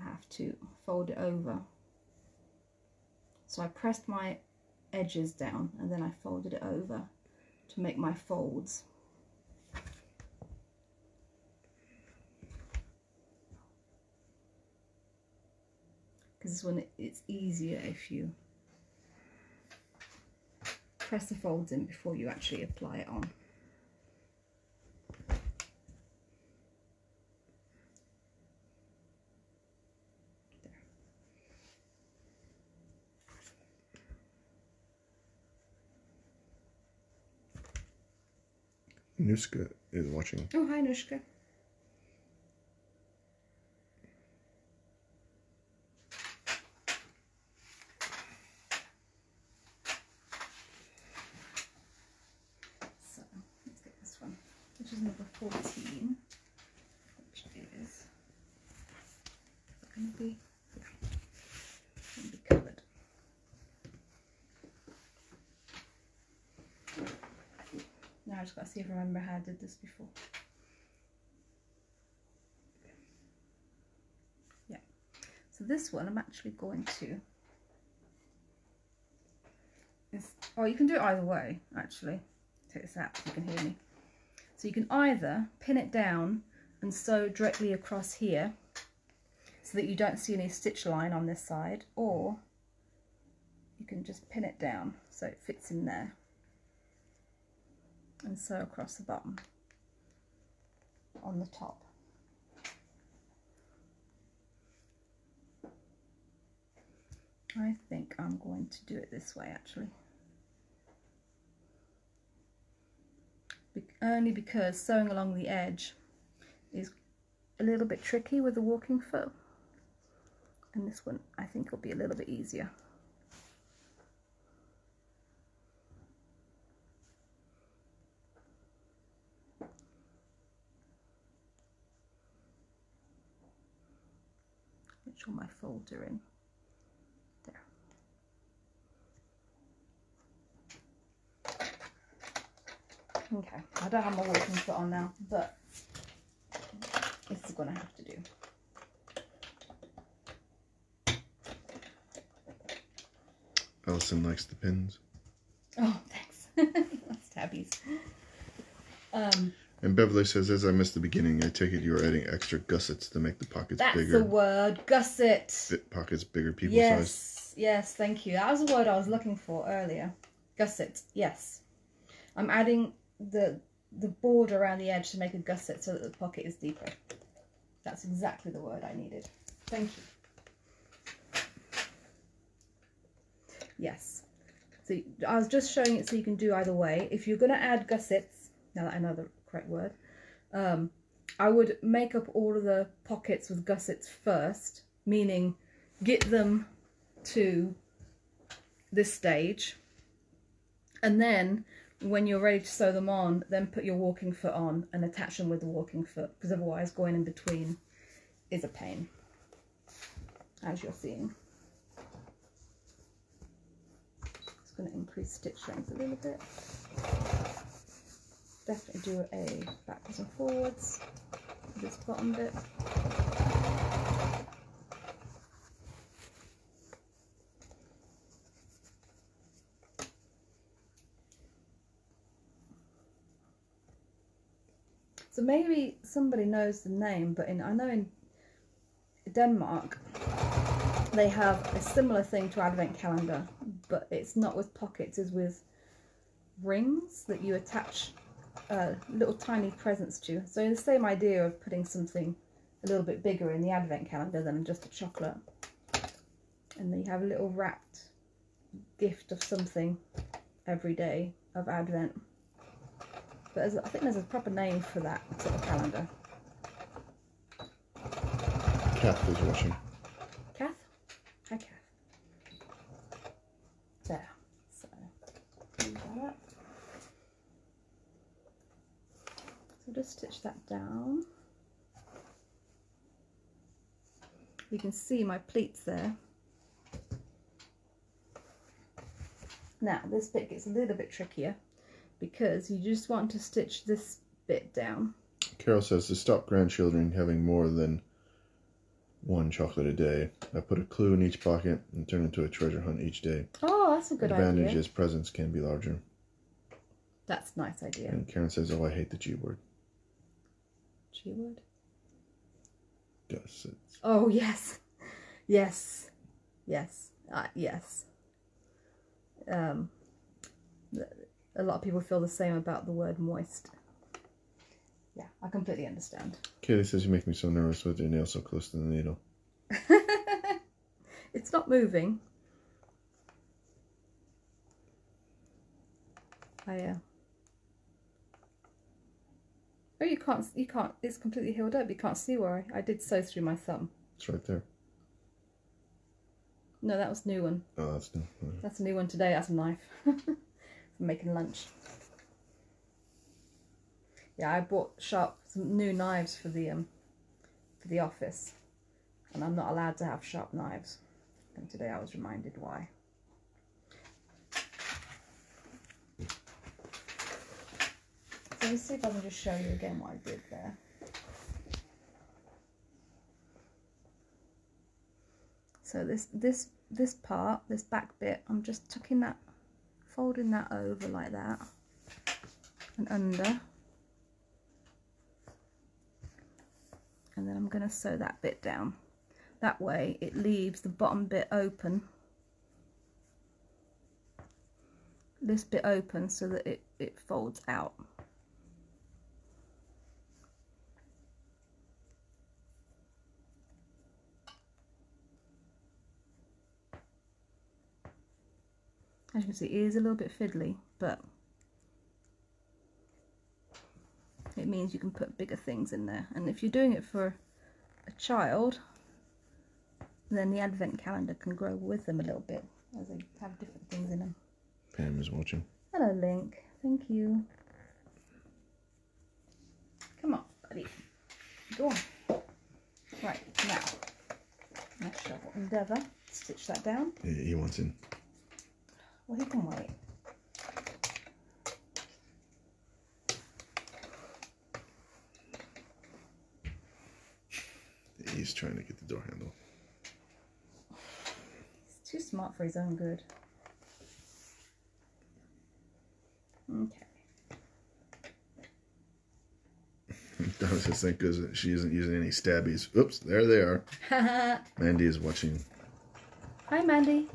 S1: I have to fold it over. So I pressed my edges down and then I folded it over to make my folds. Because this one, it's easier if you press the folds in before you actually apply it on.
S2: Nuska is watching.
S1: Oh, hi, Nushka. So, let's get this one, which is number 14, which is going to be, covered. Now I just got to see if I remember how I did this before. Yeah. So this one I'm actually going to. Oh, you can do it either way, actually. Take this out so you can hear me. So you can either pin it down and sew directly across here so that you don't see any stitch line on this side, or you can just pin it down so it fits in there and sew across the bottom on the top. I think I'm going to do it this way, actually. Only because sewing along the edge is a little bit tricky with the walking foot, and this one I think will be a little bit easier. Make sure my folds are in. There. Okay, I don't have my walking foot on now, but this is going to have to do.
S2: Allison likes the pins.
S1: Oh, thanks. That's tabbies.
S2: And Beverly says, as I missed the beginning, I take it you are adding extra gussets to make the pockets bigger.
S1: That's the word, gusset.
S2: Fit pockets bigger, people
S1: yes,
S2: size.
S1: Yes, thank you. That was the word I was looking for earlier. Gusset, yes. I'm adding the border around the edge to make a gusset so that the pocket is deeper. That's exactly the word I needed. Thank you. Yes. So I was just showing it so you can do either way. If you're going to add gussets, now that I know the correct word, I would make up all of the pockets with gussets first, meaning get them to this stage, and then when you're ready to sew them on, then put your walking foot on and attach them with the walking foot, because otherwise going in between is a pain, as you're seeing. Just going to increase stitch length a little bit. Definitely do a backwards and forwards for this bottom bit. So maybe somebody knows the name, but I know in Denmark they have a similar thing to Advent calendar, but it's not with pockets, it's with rings that you attach little tiny presents to. So the same idea of putting something a little bit bigger in the Advent calendar than just a chocolate. And then you have a little wrapped gift of something every day of Advent. But I think there's a proper name for that sort of calendar.
S2: Kath is watching.
S1: Kath? Hi, Kath. There. So, move that up. So just stitch that down. You can see my pleats there. Now, this bit gets a little bit trickier, because you just want to stitch this bit down.
S2: Carol says to stop grandchildren having more than one chocolate a day, I put a clue in each pocket and turn into a treasure hunt each day.
S1: Oh, that's a good idea.
S2: Advantage is presents can be larger.
S1: That's a nice idea.
S2: And Karen says, oh, I hate the G word.
S1: G word?
S2: Gussets.
S1: Oh, yes. Yes. Yes. Yes. A lot of people feel the same about the word moist. Yeah, I completely understand.
S2: Katie says you make me so nervous with your nail so close to the needle.
S1: It's not moving. Oh, you can't, it's completely healed up. You can't see where I did sew through my thumb.
S2: It's right there.
S1: No, that was a new one.
S2: Oh, that's new.
S1: That's a new one today. That's a knife. For making lunch. Yeah, I bought some new knives for the office, and I'm not allowed to have sharp knives. And today I was reminded why. So let's see if I can just show you again what I did there. So this part, this back bit, I'm just tucking that, folding that over like that and under. And then I'm going to sew that bit down. That way it leaves the bottom bit open. This bit open so that it folds out. As you can see, it is a little bit fiddly, but it means you can put bigger things in there. And if you're doing it for a child, then the advent calendar can grow with them a little bit, as they have different things in them.
S2: Pam is watching.
S1: Hello, Link. Thank you. Come on, buddy. Go on. Right, now, let's shovel Endeavour. Stitch that down.
S2: He wants in.
S1: Well, he can wait.
S2: He's trying to get the door handle.
S1: He's too smart for his own good. Okay.
S2: Donna says thank goodness she isn't using any stabbies. Oops, there they are. Mandy is watching.
S1: Hi, Mandy.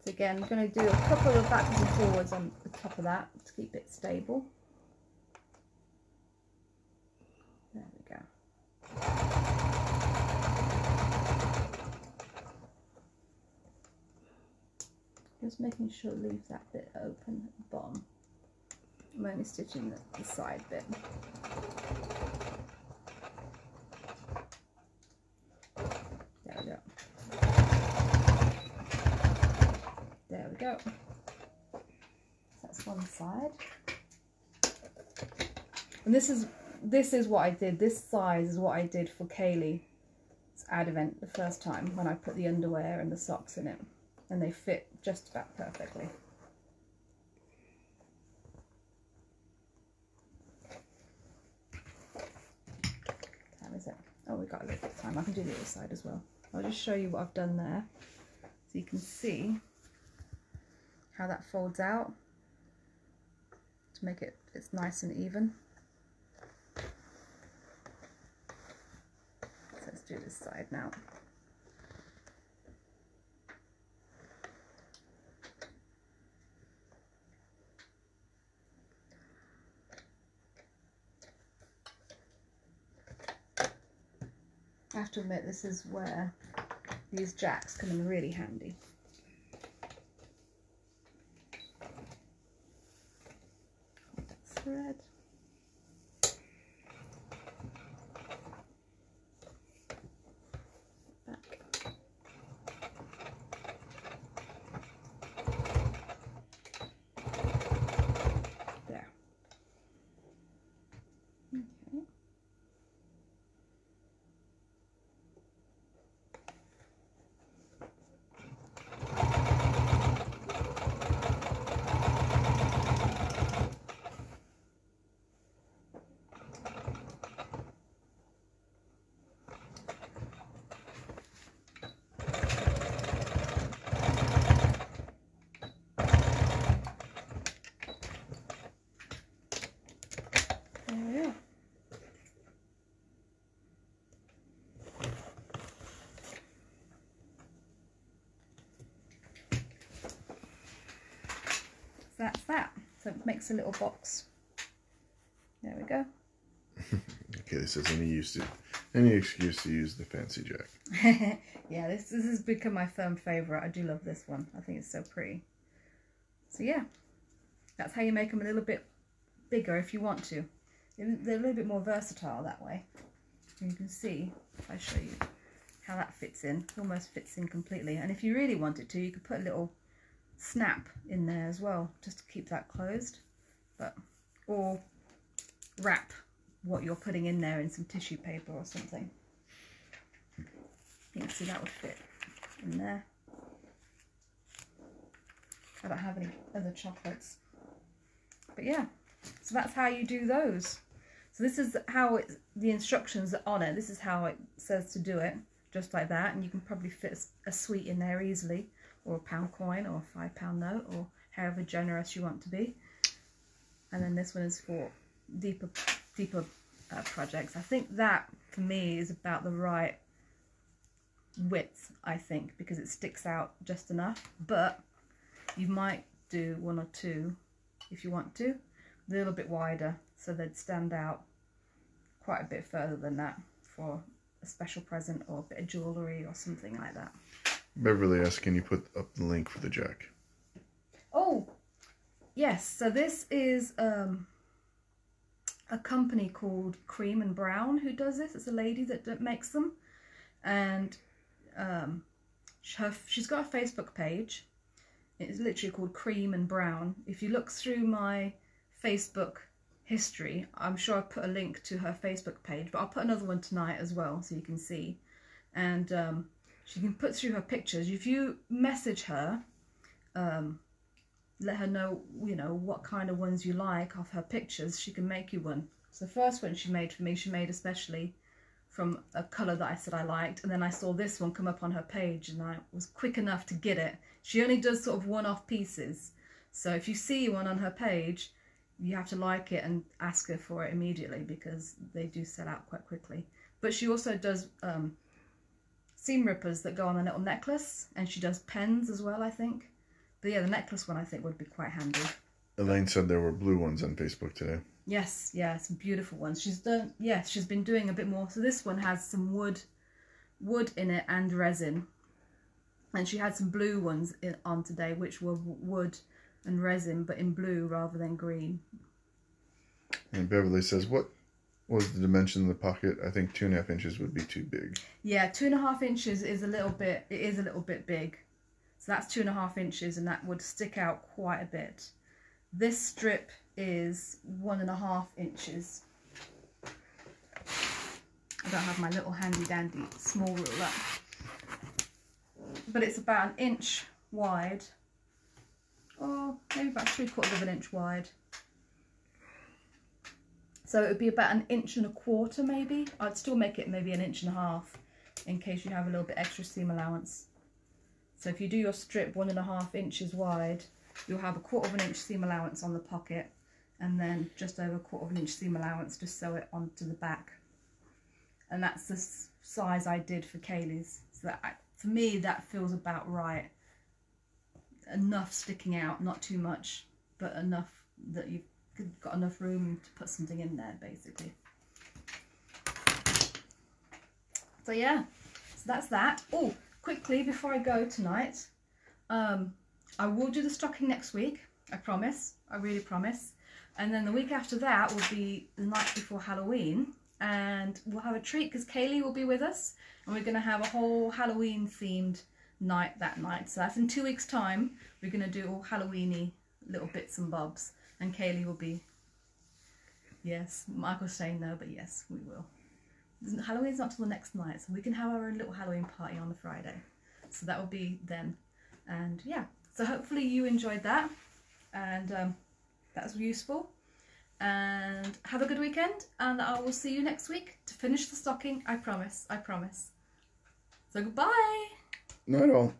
S1: So again, I'm going to do a couple of backwards and forwards on the top of that to keep it stable. There we go. Just making sure it leaves that bit open at the bottom. I'm only stitching the side bit. There we go. There we go. So that's one side. And this is what I did. This size is what I did for Kaylee's ad event the first time when I put the underwear and the socks in it. And they fit just about perfectly. Time is it? Oh, we've got a little bit of time. I can do the other side as well. I'll just show you what I've done there. So you can see how that folds out to make it's nice and even. So let's do this side now. I have to admit, this is where these jacks come in really handy. Thread. Back. There. Okay. That's that. So it makes a little box. There we go.
S2: Okay, this is any excuse to use the fancy jack.
S1: Yeah, this has become my firm favourite. I do love this one. I think it's so pretty. So yeah, that's how you make them a little bit bigger if you want to. They're a little bit more versatile that way. And you can see, if I show you how that fits in, it almost fits in completely. And if you really wanted to, you could put a little snap in there as well, just to keep that closed. Or wrap what you're putting in there in some tissue paper or something. You can see that would fit in there. I don't have any other chocolates. But yeah, so that's how you do those. So this is how the instructions are on it. This is how it says to do it, just like that. And you can probably fit a sweet in there easily, or a £1 coin, or a £5 note, or however generous you want to be. And then this one is for deeper projects. I think that for me is about the right width, I think, because it sticks out just enough. But you might do one or two if you want to, a little bit wider, so they'd stand out quite a bit further than that for a special present or a bit of jewellery or something like that.
S2: Beverly asked, can you put up the link for the jack?
S1: Oh, yes. So this is a company called Cream and Brown who does this. It's a lady that makes them. And she's got a Facebook page. It's literally called Cream and Brown. If you look through my Facebook history, I'm sure I put a link to her Facebook page, but I'll put another one tonight as well so you can see. And she can put through her pictures. If you message her, let her know, you know, what kind of ones you like of her pictures, she can make you one. So the first one she made for me, she made especially from a colour that I said I liked, and then I saw this one come up on her page and I was quick enough to get it. She only does sort of one-off pieces, so if you see one on her page, you have to like it and ask her for it immediately, because they do sell out quite quickly. But she also does seam rippers that go on a little necklace, and she does pens as well, I think. But yeah, the necklace one I think would be quite handy.
S2: Elaine said there were blue ones on Facebook today.
S1: Yes, yeah, some beautiful ones. She's been doing a bit more. So this one has some wood in it and resin. And she had some blue ones on today, which were wood and resin, but in blue rather than green.
S2: And Beverly says, what was the dimension of the pocket? I think 2.5 inches would be too big.
S1: Yeah, 2.5 inches is a little bit big. So that's 2.5 inches, and that would stick out quite a bit. This strip is 1.5 inches. I don't have my little handy dandy small ruler, but it's about 1 inch wide, or maybe about 3/4 inch wide. So it would be about 1.25 inches maybe. I'd still make it maybe 1.5 inches in case you have a little bit extra seam allowance. So if you do your strip 1.5 inches wide, you'll have 1/4 inch seam allowance on the pocket, and then just over 1/4 inch seam allowance to sew it onto the back. And that's the size I did for Kaylee's. So that, for me, that feels about right. Enough sticking out, not too much, but enough that you've got enough room to put something in there, basically. So yeah, so that's that. Oh, quickly before I go tonight, I will do the stocking next week. I promise. I really promise. And then the week after that will be the night before Halloween, and we'll have a treat because Kaylee will be with us, and we're going to have a whole Halloween themed night that night. So that's in 2 weeks' time. We're going to do all Halloweeny little bits and bobs, and Kaylee will be. Yes, Michael's saying no, but yes, we will. Halloween's not till the next night, so we can have our own little Halloween party on the Friday. So that will be then. And yeah, so hopefully you enjoyed that, and that was useful. And have a good weekend, and I will see you next week to finish the stocking. I promise. I promise. So goodbye.
S2: Not at all.